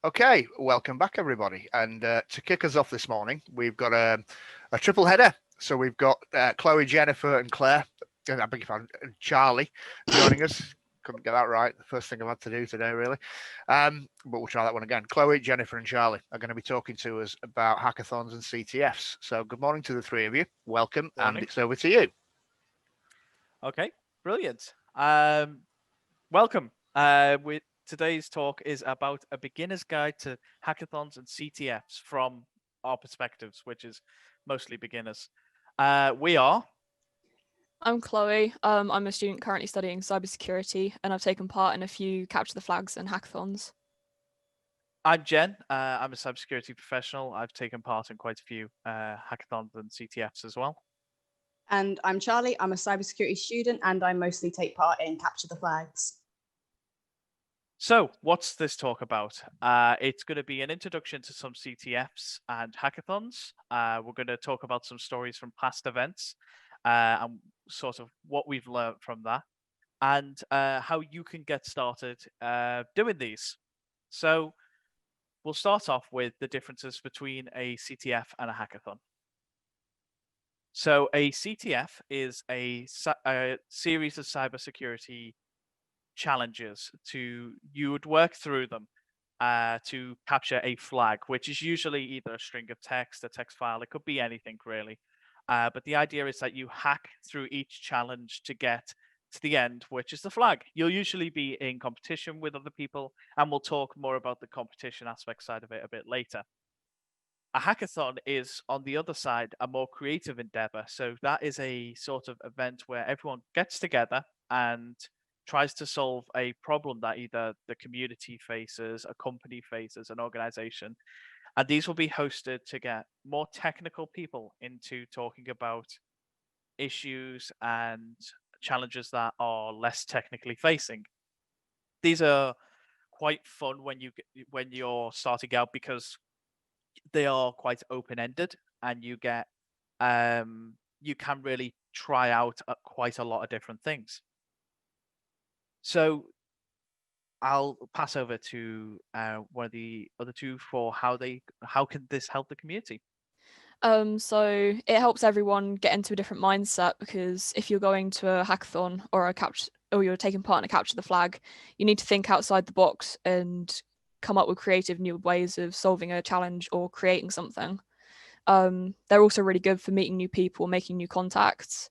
Okay, welcome back, everybody. And to kick us off this morning, we've got a triple header. So we've got Chloe, Jennifer, and Claire. I beg your pardon, Charlie joining us. Couldn't get that right. The first thing I've had to do today, really. But we'll try that one again. Chloe, Jennifer, and Charlie are going to be talking to us about hackathons and CTFs. So good morning to the three of you. Welcome, and it's over to you. Okay, brilliant. Welcome. Today's talk is about a beginner's guide to hackathons and CTFs from our perspectives, which is mostly beginners. We are. I'm Chloe. I'm a student currently studying cybersecurity, and I've taken part in a few Capture the Flags and hackathons. I'm Jen. I'm a cybersecurity professional. I've taken part in quite a few hackathons and CTFs as well. And I'm Charlie. I'm a cybersecurity student, and I mostly take part in Capture the Flags. So what's this talk about? It's going to be an introduction to some CTFs and hackathons. We're going to talk about some stories from past events and sort of what we've learned from that and how you can get started doing these. So we'll start off with the differences between a CTF and a hackathon. So a CTF is a series of cybersecurity challenges. You would work through them to capture a flag, which is usually either a string of text, a text file. It could be anything really. But the idea is that you hack through each challenge to get to the end, which is the flag. You'll usually be in competition with other people, and we'll talk more about the competition aspect side of it a bit later. A hackathon is, on the other side, a more creative endeavor. So that is a sort of event where everyone gets together and tries to solve a problem that either the community faces, a company faces, an organization. And these will be hosted to get more technical people into talking about issues and challenges that are less technically facing. These are quite fun when you're starting out because they are quite open-ended and you get you can really try out quite a lot of different things. So I'll pass over to one of the other two for how can this help the community. So it helps everyone get into a different mindset, because if you're going to a hackathon or you're taking part in a Capture the Flag, you need to think outside the box and come up with creative new ways of solving a challenge or creating something. They're also really good for meeting new people, making new contacts,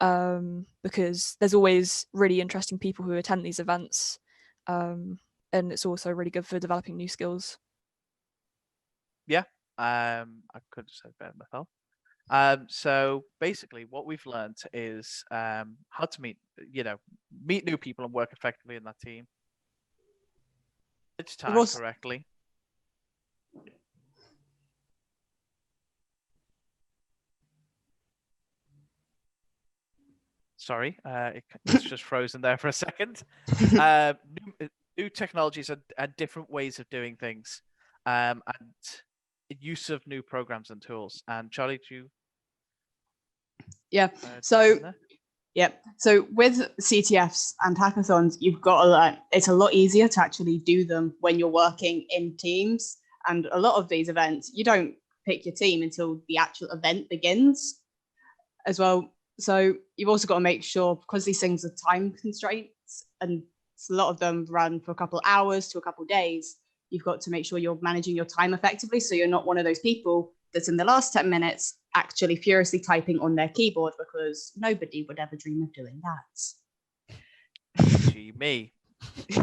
because there's always really interesting people who attend these events, and it's also really good for developing new skills. Yeah, I could have said better myself. So basically, what we've learned is how to meet new people and work effectively in that team. It's time correctly. Sorry, it's just frozen there for a second. New technologies and different ways of doing things, and use of new programs and tools. And Charlie, do you? Yeah. So with CTFs and hackathons, you've got it's a lot easier to actually do them when you're working in teams. And a lot of these events, you don't pick your team until the actual event begins as well. So you've also got to make sure, because these things are time constraints and a lot of them run for a couple of hours to a couple of days, you've got to make sure you're managing your time effectively. So you're not one of those people that's in the last 10 minutes actually furiously typing on their keyboard, because nobody would ever dream of doing that. Gee, me.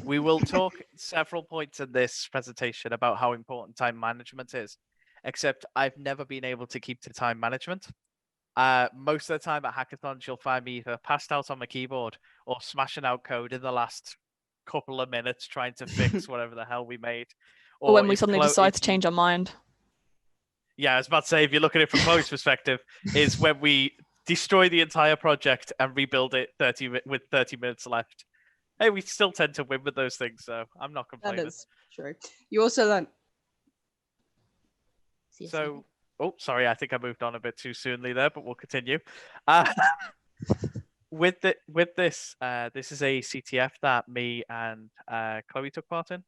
We will talk several points in this presentation about how important time management is, except I've never been able to keep to time management. Most of the time at hackathons, you'll find me either passed out on my keyboard or smashing out code in the last couple of minutes trying to fix whatever the hell we made. Or when we suddenly decide to change our mind. Yeah, I was about to say, if you look at it from Chloe's perspective, is when we destroy the entire project and rebuild it with 30 minutes left. Hey, we still tend to win with those things, so I'm not complaining. That is true. You also learn. So, sorry, I think I moved on a bit too soonly there, but we'll continue. With this, this is a CTF that me and Chloe took part in.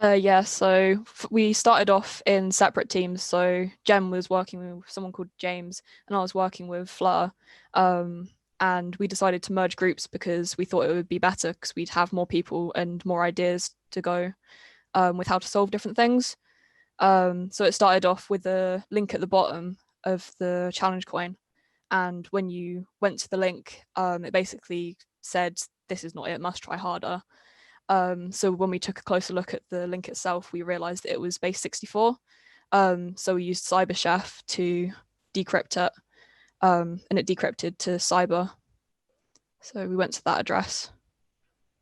Yeah, so we started off in separate teams. So Jem was working with someone called James, and I was working with Fleur. And we decided to merge groups because we thought it would be better because we'd have more people and more ideas to go with how to solve different things. So it started off with a link at the bottom of the challenge coin. And when you went to the link, it basically said, "This is not it, must try harder." So when we took a closer look at the link itself, we realized that it was base 64. So we used CyberChef to decrypt it, and it decrypted to cyber. So we went to that address.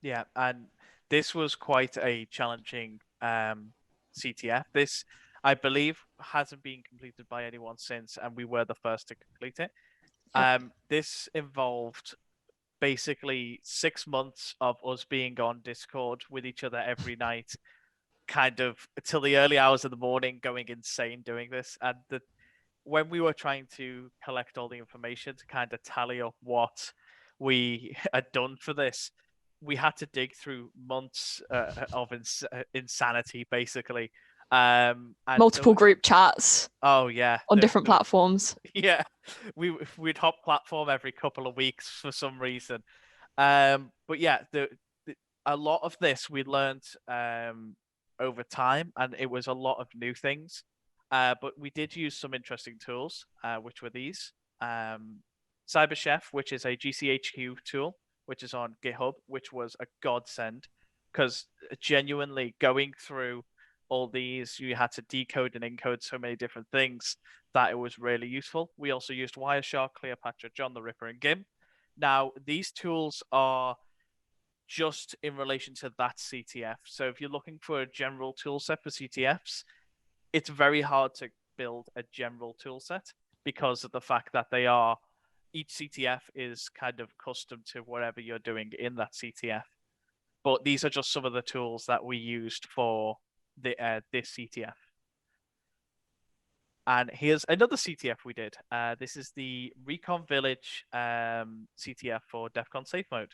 Yeah, and this was quite a challenging CTF. This, I believe, hasn't been completed by anyone since, and we were the first to complete it. Yep. This involved basically 6 months of us being on Discord with each other every night, kind of till the early hours of the morning, going insane doing this. And when we were trying to collect all the information to kind of tally up what we had done for this, we had to dig through months of insanity, basically. And Multiple group chats oh yeah, on different platforms. yeah, we'd hop platform every couple of weeks for some reason. But yeah, a lot of this we learned over time, and it was a lot of new things. But we did use some interesting tools, which were these. CyberChef, which is a GCHQ tool, which is on GitHub, which was a godsend because genuinely going through all these, you had to decode and encode so many different things that it was really useful. We also used Wireshark, Cleopatra, John the Ripper, and GIM. Now, these tools are just in relation to that CTF. So if you're looking for a general tool set for CTFs, it's very hard to build a general tool set because of the fact that each CTF is kind of custom to whatever you're doing in that CTF. But these are just some of the tools that we used for this CTF. And here's another CTF we did. This is the Recon Village CTF for DEF CON Safe Mode.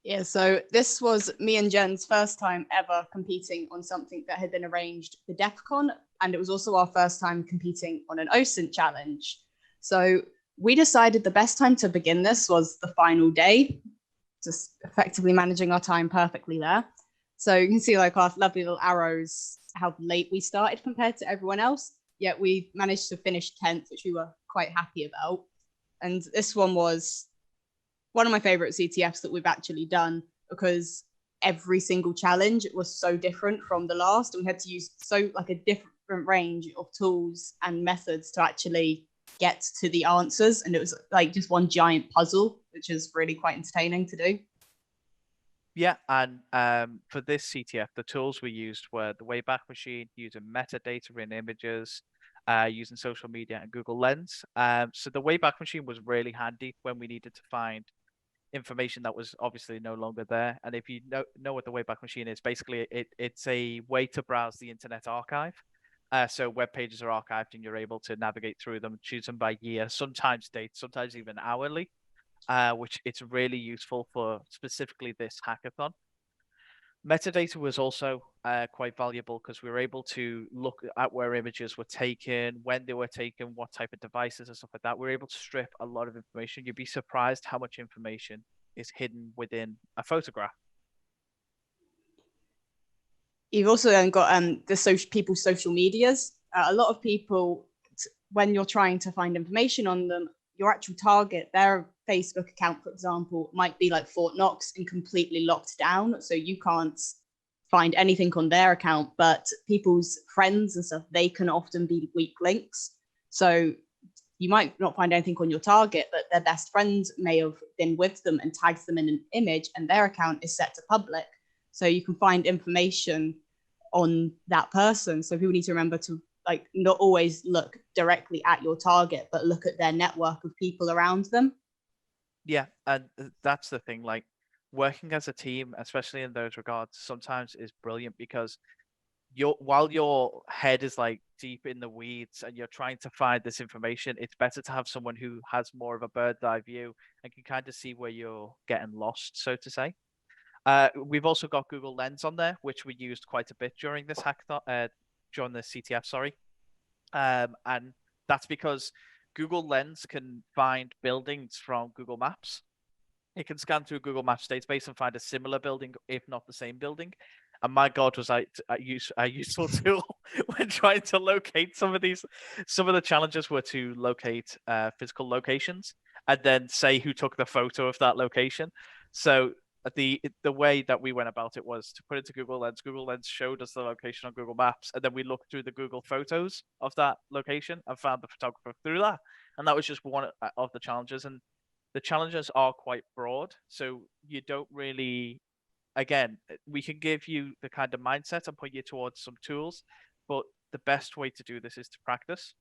Yeah, so this was me and Jen's first time ever competing on something that had been arranged for DEF CON, and it was also our first time competing on an OSINT challenge. So we decided the best time to begin this was the final day, just effectively managing our time perfectly there. So you can see like our lovely little arrows, how late we started compared to everyone else, yet we managed to finish 10th, which we were quite happy about. And this one was one of my favorite CTFs that we've actually done because every single challenge was so different from the last. And we had to use a different range of tools and methods to actually get to the answers. And it was like just one giant puzzle, which is really quite entertaining to do. Yeah, and for this CTF, the tools we used were the Wayback Machine, using metadata in images, using social media and Google Lens. So the Wayback Machine was really handy when we needed to find information that was obviously no longer there. And if you know what the Wayback Machine is, basically it's a way to browse the Internet Archive. So web pages are archived and you're able to navigate through them, choose them by year, sometimes date, sometimes even hourly, which it's really useful for specifically this hackathon. Metadata was also quite valuable because we were able to look at where images were taken, when they were taken, what type of devices and stuff like that. We were able to strip a lot of information. You'd be surprised how much information is hidden within a photograph. You've also then got people's social medias. A lot of people, when you're trying to find information on them, your actual target, their Facebook account, for example, might be like Fort Knox and completely locked down. So you can't find anything on their account, but people's friends and stuff, they can often be weak links. So you might not find anything on your target, but their best friend may have been with them and tags them in an image and their account is set to public. So you can find information on that person. So people need to remember to like not always look directly at your target, but look at their network of people around them. Yeah, and that's the thing, like working as a team, especially in those regards, sometimes is brilliant because while your head is like deep in the weeds and you're trying to find this information, it's better to have someone who has more of a bird's eye view and can kind of see where you're getting lost, so to say. We've also got Google Lens on there, which we used quite a bit during this hackathon, during the CTF, sorry. And that's because Google Lens can find buildings from Google Maps. It can scan through Google Maps database and find a similar building, if not the same building. And my God, was a useful tool when trying to locate some of these. Some of the challenges were to locate physical locations and then say who took the photo of that location. So the way that we went about it was to put it to Google Lens. Google Lens showed us the location on Google Maps, and then we looked through the Google Photos of that location and found the photographer through that. And that was just one of the challenges. And the challenges are quite broad, so you don't really. Again, we can give you the kind of mindset and put you towards some tools, but the best way to do this is to practice.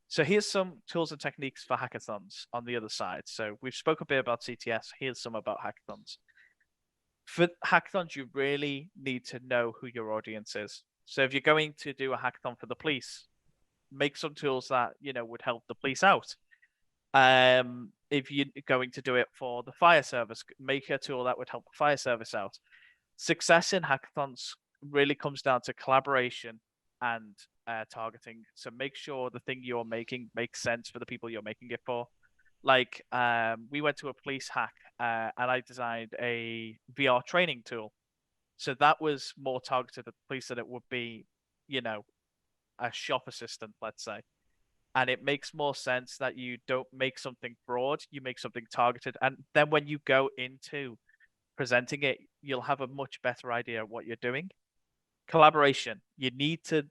So here's some tools and techniques for hackathons on the other side. So we've spoken a bit about CTS. Here's some about hackathons. For hackathons, you really need to know who your audience is. So if you're going to do a hackathon for the police, make some tools that would help the police out. If you're going to do it for the fire service, make a tool that would help the fire service out. Success in hackathons really comes down to collaboration and targeting. So make sure the thing you're making makes sense for the people you're making it for. Like we went to a police hack and I designed a VR training tool. So that was more targeted at the police than it would be, a shop assistant, let's say. And it makes more sense that you don't make something broad, you make something targeted. And then when you go into presenting it, you'll have a much better idea of what you're doing. Collaboration. You need to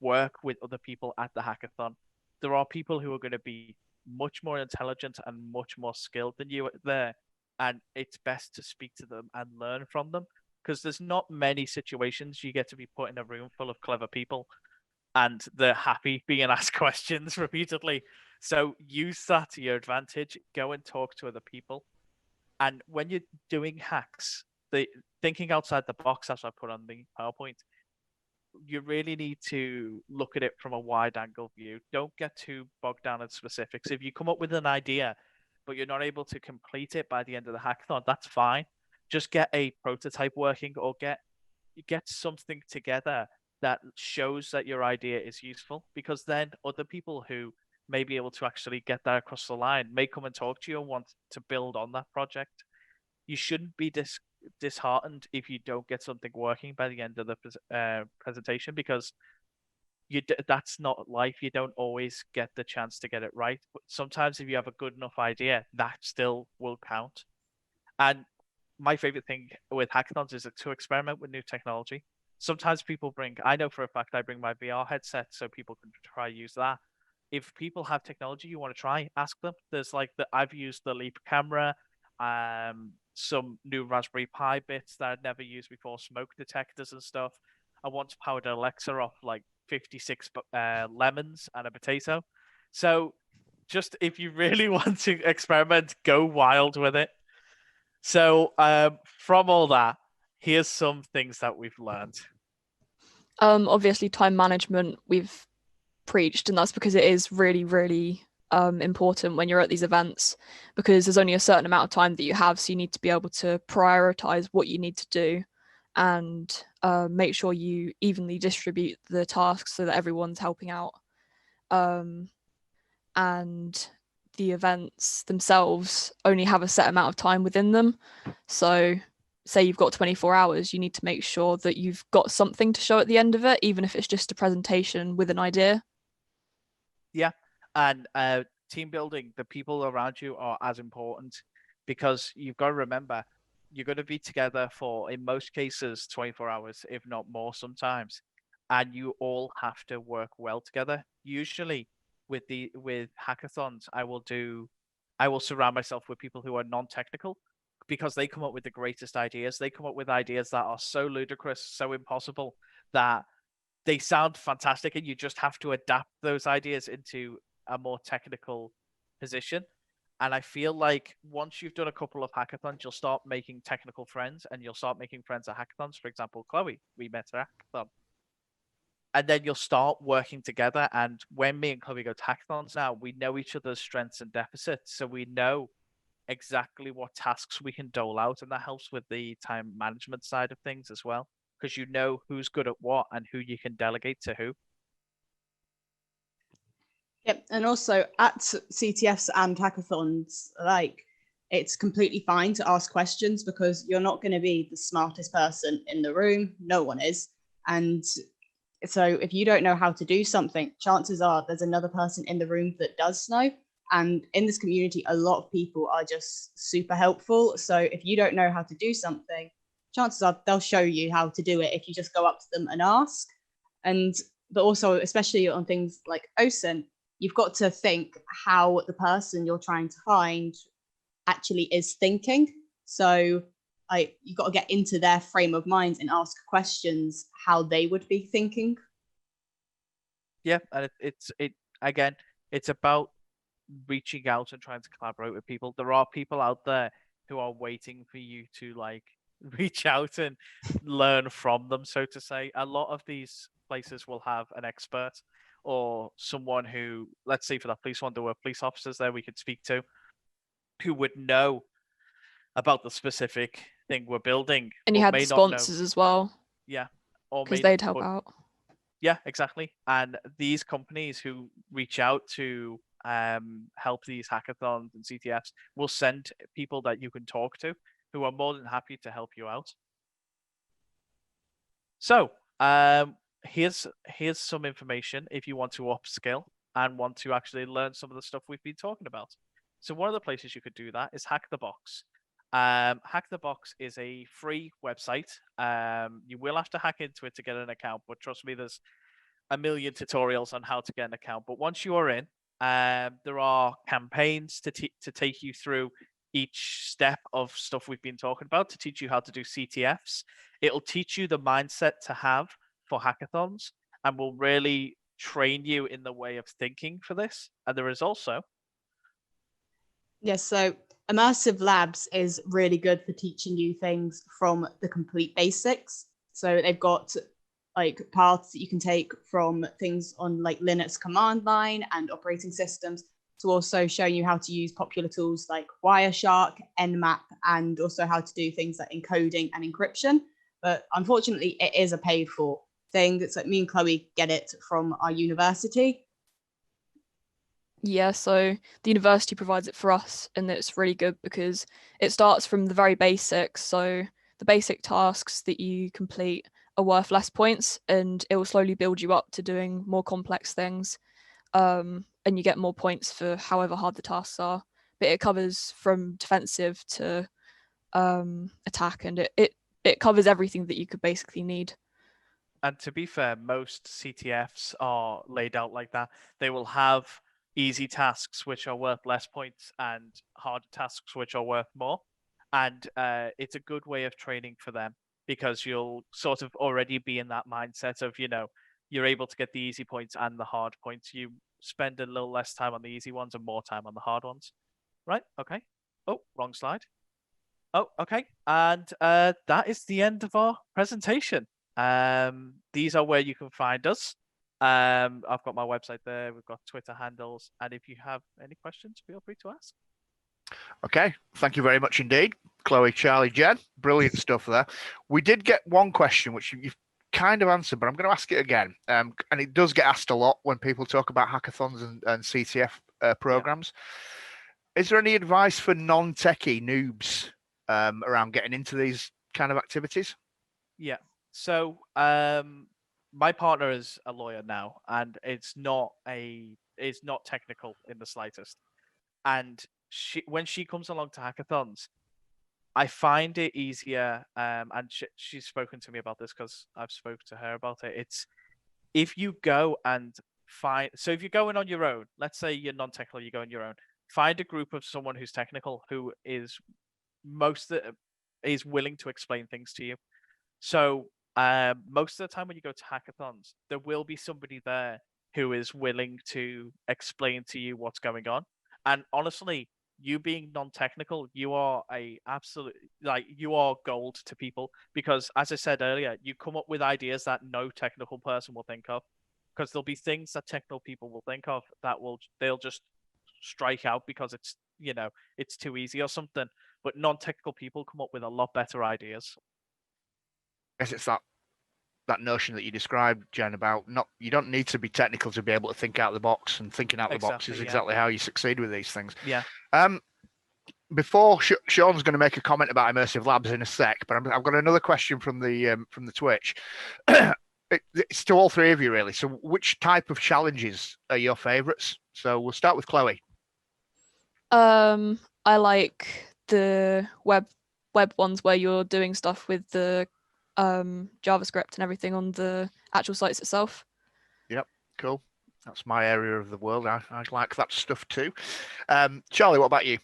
work with other people at the hackathon. There are people who are going to be much more intelligent and much more skilled than you there. And it's best to speak to them and learn from them, because there's not many situations you get to be put in a room full of clever people and they're happy being asked questions repeatedly. So use that to your advantage. Go and talk to other people. And when you're doing hacks, thinking outside the box, as I put on the PowerPoint, you really need to look at it from a wide angle view. Don't get too bogged down in specifics. If you come up with an idea, but you're not able to complete it by the end of the hackathon, that's fine. Just get a prototype working or get something together that shows that your idea is useful, because then other people who may be able to actually get that across the line may come and talk to you and want to build on that project. You shouldn't be disheartened if you don't get something working by the end of the presentation, because that's not life. You don't always get the chance to get it right. But sometimes if you have a good enough idea, that still will count. And my favorite thing with hackathons is to experiment with new technology. Sometimes people I know for a fact I bring my VR headset so people can try use that. If people have technology you want to try, ask them. There's I've used the Leap camera, some new Raspberry Pi bits that I'd never used before, smoke detectors and stuff. I once powered Alexa off 56 lemons and a potato. So just if you really want to experiment, go wild with it. So from all that, here's some things that we've learned. Obviously, time management we've preached, and that's because it is really, really important when you're at these events, because there's only a certain amount of time that you have, so you need to be able to prioritize what you need to do and make sure you evenly distribute the tasks so that everyone's helping out. And the events themselves only have a set amount of time within them. So say you've got 24 hours, you need to make sure that you've got something to show at the end of it, even if it's just a presentation with an idea. Yeah. And team building, the people around you are as important, because you've got to remember, you're going to be together for, in most cases, 24 hours, if not more sometimes. And you all have to work well together. Usually with hackathons, I will surround myself with people who are non-technical, because they come up with the greatest ideas. They come up with ideas that are so ludicrous, so impossible, that they sound fantastic, and you just have to adapt those ideas into a more technical position. And I feel like once you've done a couple of hackathons, you'll start making technical friends, and you'll start making friends at hackathons. For example, Chloe, we met at a hackathon. And then you'll start working together. And when me and Chloe go to hackathons now, we know each other's strengths and deficits. So we know exactly what tasks we can dole out, and that helps with the time management side of things as well, because you know who's good at what and who you can delegate to who. Yep, and also at CTFs and hackathons, like it's completely fine to ask questions because you're not going to be the smartest person in the room. No one is. And so if you don't know how to do something, chances are there's another person in the room that does know. And in this community, a lot of people are just super helpful. So if you don't know how to do something, chances are they'll show you how to do it if you just go up to them and ask. But also, especially on things like OSINT, you've got to think how the person you're trying to find actually is thinking. So you've got to get into their frame of mind and ask questions how they would be thinking. Yeah, and it's about reaching out and trying to collaborate with people. There are people out there who are waiting for you to like reach out and learn from them, so to say. A lot of these places will have an expert or someone who, let's say for that police one, there were police officers there we could speak to who would know about the specific thing we're building. And you but had may the not know. sponsors as well, Yeah. Or because may they'd not, help but out. yeah, exactly. And these companies who reach out to help these hackathons and CTFs will send people that you can talk to who are more than happy to help you out. So here's some information if you want to upskill and want to actually learn some of the stuff we've been talking about. So one of the places you could do that is Hack the Box. Hack the Box is a free website. You will have to hack into it to get an account, but trust me, there's a million tutorials on how to get an account. But once you are in, there are campaigns to take you through each step of stuff we've been talking about, to teach you how to do CTFs. It'll teach you the mindset to have for hackathons and will really train you in the way of thinking for this. And there is also... Yes, so Immersive Labs is really good for teaching you things from the complete basics. So they've got like paths that you can take from things on like Linux command line and operating systems to also showing you how to use popular tools like Wireshark, Nmap, and also how to do things like encoding and encryption. But unfortunately, it is a paid for thing. It's like me and Chloe get it from our university. Yeah, so the university provides it for us, and it's really good because it starts from the very basics. So the basic tasks that you complete are worth less points, and it will slowly build you up to doing more complex things. And you get more points for however hard the tasks are. But it covers from defensive to attack, and it covers everything that you could basically need. And to be fair, most CTFs are laid out like that. They will have easy tasks which are worth less points and hard tasks which are worth more. And it's a good way of training for them because you'll sort of already be in that mindset of, you're able to get the easy points and the hard points. You spend a little less time on the easy ones and more time on the hard ones. Right? Okay. Oh, wrong slide. Oh, okay. And that is the end of our presentation. These are where you can find us. I've got my website there. We've got Twitter handles. And if you have any questions, feel free to ask. Okay, thank you very much indeed, Chloe, Charlie, Jen. Brilliant stuff there. We did get one question, which you've kind of answered, but I'm going to ask it again. And it does get asked a lot when people talk about hackathons and CTF programs. Yeah. Is there any advice for non-techie noobs around getting into these kind of activities? Yeah. So my partner is a lawyer now, and it's not technical in the slightest. And when she comes along to hackathons, I find it easier. And she's spoken to me about this because I've spoken to her about it. It's if you go and if you're going on your own, let's say you're non-technical, you go on your own, find a group of someone who's technical who is willing to explain things to you. So most of the time when you go to hackathons, there will be somebody there who is willing to explain to you what's going on. And honestly, you being non-technical, you are you are gold to people because, as I said earlier, you come up with ideas that no technical person will think of, because there'll be things that technical people will think of that they'll just strike out because it's it's too easy or something. But non-technical people come up with a lot better ideas. I guess it's that notion that you described, Jen, about you don't need to be technical to be able to think out of the box, and thinking out of the box is exactly how you succeed with these things. Yeah. Before Sean's going to make a comment about immersive labs in a sec, but I've got another question from the Twitch. It's to all three of you, really. So, which type of challenges are your favourites? So, we'll start with Chloe. I like the web ones where you're doing stuff with the JavaScript and everything on the actual sites itself. Yep, cool. That's my area of the world. I like that stuff too. Charlie, what about you?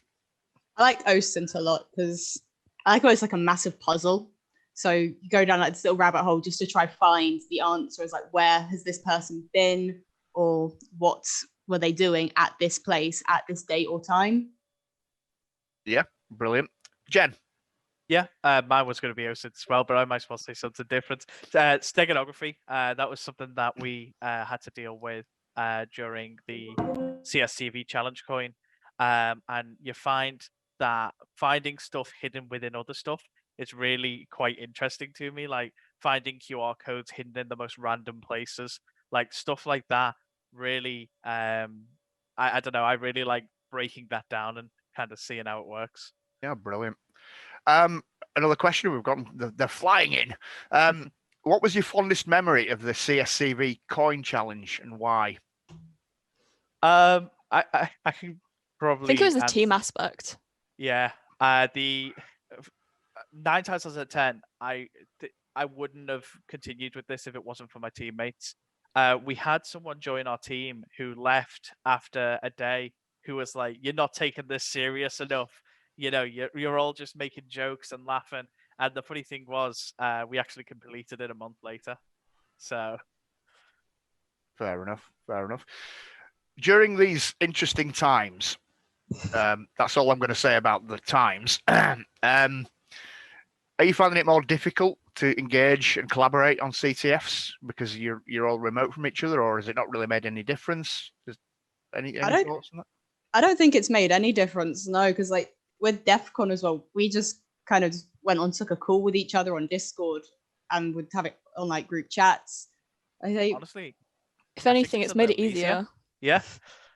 I like OSINT a lot because I like when it's like a massive puzzle. So you go down like this little rabbit hole just to try find the answers, like where has this person been, or what were they doing at this place at this date or time. Yeah, brilliant. Jen. Yeah, mine was going to be OSINT as well, but I might as well say something different. Steganography, that was something that we had to deal with during the CSCV challenge coin. And you find that finding stuff hidden within other stuff is really quite interesting to me, like finding QR codes hidden in the most random places, like stuff like that. Really, I don't know, I really like breaking that down and kind of seeing how it works. Yeah, brilliant. Another question we've got, they're flying in. What was your fondest memory of the CSCV coin challenge and why? I can probably. I think it was the team aspect. Yeah. The 9 times out of 10, I wouldn't have continued with this if it wasn't for my teammates. We had someone join our team who left after a day, who was like, "You're not taking this serious enough. You're all just making jokes and laughing." And the funny thing was, we actually completed it a month later. So. Fair enough. During these interesting times, that's all I'm going to say about the times. Are you finding it more difficult to engage and collaborate on CTFs because you're all remote from each other, or has it not really made any difference? Any thoughts on that? I don't think it's made any difference, no, because like with DEF CON as well, we just kind of went on, took a call with each other on Discord and would have it on like group chats. I think honestly, if anything, it's made it easier. Yeah.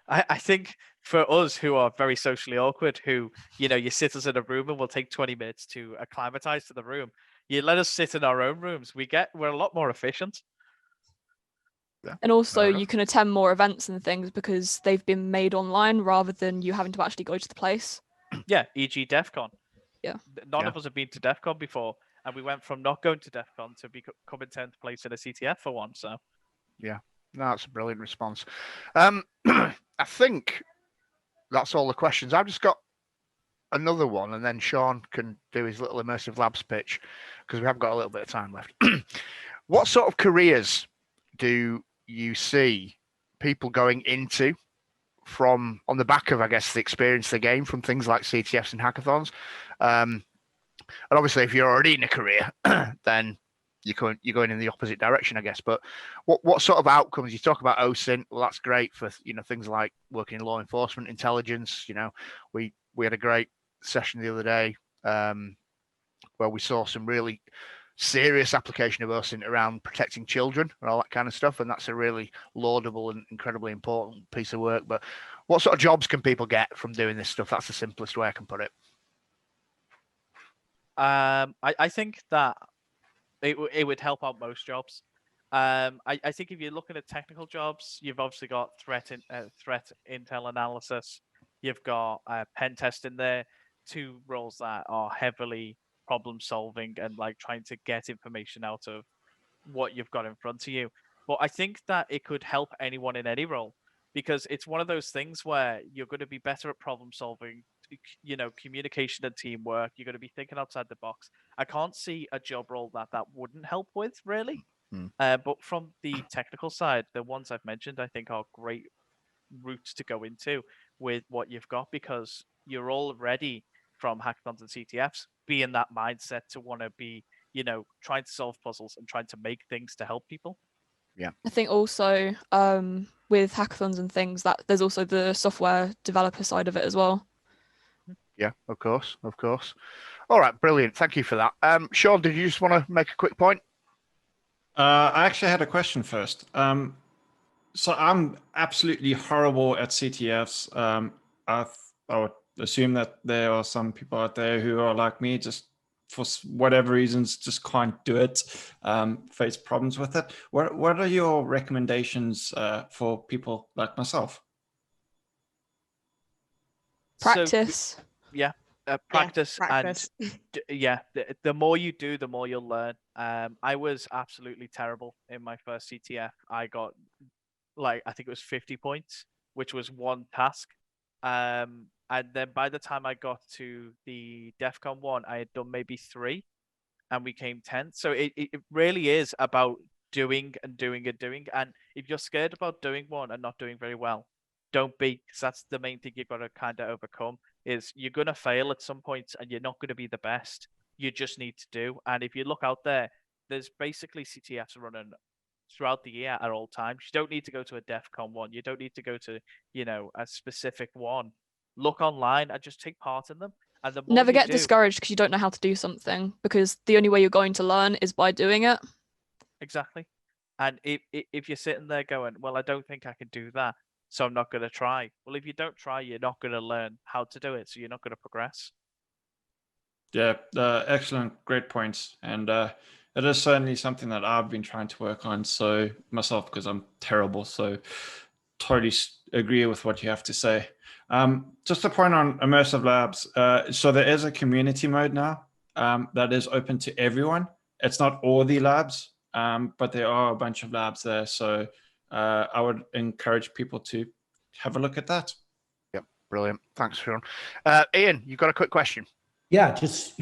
I think for us who are very socially awkward, who, you sit us in a room and we'll take 20 minutes to acclimatize to the room. You let us sit in our own rooms. We're a lot more efficient. Yeah, and also you can attend more events and things because they've been made online rather than you having to actually go to the place. Yeah, e.g. DEF CON. Yeah. None of us have been to DEF CON before, and we went from not going to DEF CON to coming 10th place in a CTF for one, so. Yeah, no, that's a brilliant response. I think that's all the questions. I've just got another one, and then Sean can do his little immersive labs pitch because we have got a little bit of time left. What sort of careers do you see people going into from on the back of, I guess, the experience they gain from things like CTFs and hackathons? And obviously, if you're already in a career, then you're going in the opposite direction, I guess. But what sort of outcomes? You talk about OSINT. Well, that's great for things like working in law enforcement, intelligence. We had a great session the other day where we saw some really serious application of OSINT around protecting children and all that kind of stuff, and that's a really laudable and incredibly important piece of work. But what sort of jobs can people get from doing this stuff? That's the simplest way I can put it. I think that it would help out most jobs. I think if you're looking at technical jobs, you've obviously got threat intel analysis. You've got pen test in there, 2 roles that are heavily problem solving and like trying to get information out of what you've got in front of you. But I think that it could help anyone in any role, because it's one of those things where you're going to be better at problem solving, communication and teamwork. You're going to be thinking outside the box. I can't see a job role that wouldn't help with, really. But from the technical side, the ones I've mentioned, I think are great routes to go into with what you've got, because you're already from hackathons and CTFs be in that mindset to want to be, trying to solve puzzles and trying to make things to help people. Yeah. I think also with hackathons and things that there's also the software developer side of it as well. Yeah, of course, of course. All right, brilliant. Thank you for that. Sean, did you just want to make a quick point? I actually had a question first. So I'm absolutely horrible at CTFs. I would assume that there are some people out there who are like me, just for whatever reasons, just can't do it, face problems with it. What are your recommendations for people like myself? Practice. Yeah, practice, practice. and yeah, the more you do, the more you'll learn. I was absolutely terrible in my first CTF. I got like, I think it was 50 points, which was one task. And then by the time I got to the DEFCON 1, I had done maybe 3, and we came 10th. So it really is about doing and doing and doing. And if you're scared about doing one and not doing very well, don't be, because that's the main thing you've got to kind of overcome. Is you're going to fail at some points and you're not going to be the best. You just need to do. And if you look out there, there's basically CTFs running throughout the year at all times. You don't need to go to a DEFCON 1. You don't need to go to, a specific one. Look online and just take part in them. And the more Never you get do, discouraged because you don't know how to do something, because the only way you're going to learn is by doing it. exactly. And if you're sitting there going, well, I don't think I can do that, so I'm not going to try. Well, if you don't try, you're not going to learn how to do it, so you're not going to progress. Yeah, excellent, great points. And it is certainly something that I've been trying to work on. So myself, because I'm terrible. So totally agree with what you have to say. Just a point on immersive labs. So there is a community mode now that is open to everyone. It's not all the labs, but there are a bunch of labs there. So I would encourage people to have a look at that. Yep, brilliant. Thanks, Sean. Ian, you've got a quick question. Yeah, just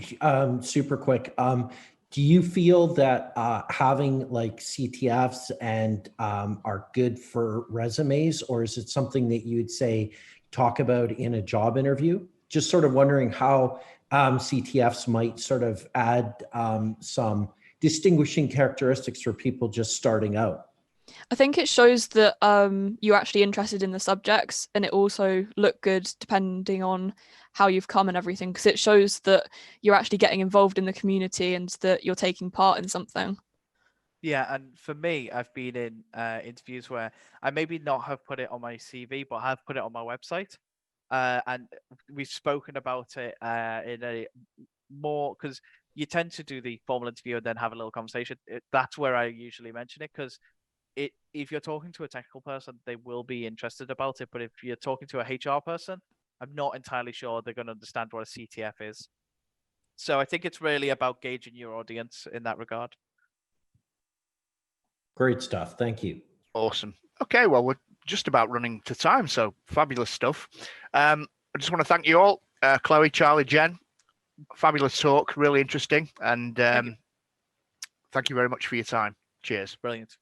super quick. Do you feel that having like CTFs and are good for resumes, or is it something that you'd say talk about in a job interview? Just sort of wondering how CTFs might sort of add some distinguishing characteristics for people just starting out. I think it shows that you're actually interested in the subjects, and it also look good depending on how you've come and everything, because it shows that you're actually getting involved in the community and that you're taking part in something. Yeah, and for me, I've been in interviews where I maybe not have put it on my CV, but have put it on my website. And we've spoken about it in a more, because you tend to do the formal interview and then have a little conversation. That's where I usually mention it, because if you're talking to a technical person, they will be interested about it. But if you're talking to a HR person, I'm not entirely sure they're going to understand what a CTF is. So I think it's really about gauging your audience in that regard. Great stuff. Thank you. Awesome. Okay, well, we're just about running to time, so fabulous stuff. I just want to thank you all, Chloe, Charlie, Jen. Fabulous talk, really interesting, and thank you very much for your time. Cheers. Brilliant.